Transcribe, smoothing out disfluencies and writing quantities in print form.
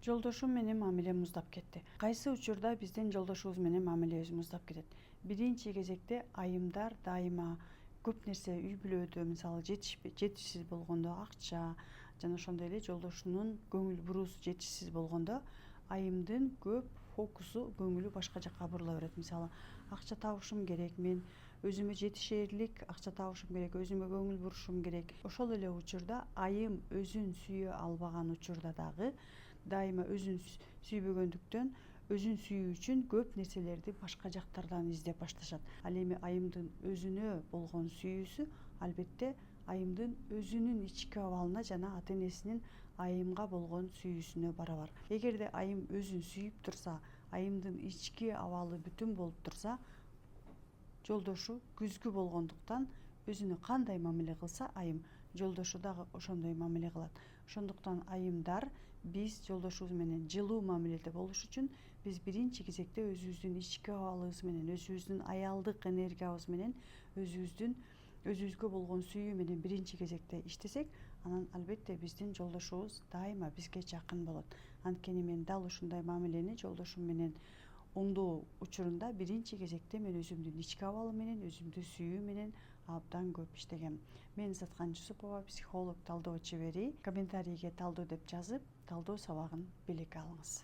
Жолдошум менен мамиле муздап кетти. Кайсы учурда биздин жолдошубуз менен мамилебиз муздап кетет? Биринчи кезекте айымдар дайыма көп нерсе үй бүлөдө мисалы жетишсиз болгондо акча жана ошондой эле жолдошунун көңүл буруусу жетишсиз болгондо айымдын көп фокусу көңүлү башка жака бурула берет. Мисалы акча табышым керек, мен өзүмө жетишерлик акча табышым керек, өзүмө көңүл бурушум керек. Ошол эле учурда айым өзүн сүйө албаган учурда дагы дайыма өзүн сүйбөгөндүктөн өзүн сүйүү үчүн көп нерселерди башка жактардан издеп башташат. Ал эми айымдын өзүнө болгон сүйүүсү албетте айымдын өзүнүн ички абалына жана ата энесинин айымга болгон сүйүүсүнө барабар. Эгерде айым өзүн сүйүп турса, айымдын ички абалы бүтүн болуп турса, жолдошу күзгү болгондуктан өзүнө кандай мамиле кылса, айым жолдошу дагы ошондой мамиле кылат. Ошондуктан айымдар биз жолдошубуз менен жылуу мамиледе болуш үчүн биз биринчи кезекте өзүбүздүн ички абалыбыз менен, өзүбүздүн аялдык энергиябыз менен, өзүбүзгө болгон сүйүү менен биринчи кезекте иштесек, анан албетте биздин жолдошубуз дайыма бизге жакын болот. Анткени мен дал ушундай мамилени жолдошум менен оңдоо учурунда биринчи кезекте мен өзүмдүн ички абалым менен, өзүмдү сүйүү менен абдан көп иштегем. Мен Заткан Жусупова, психолог, талдоо чебери. Комментарийге талдоо деп жазып, талдоо сабагын белекке алыңыз.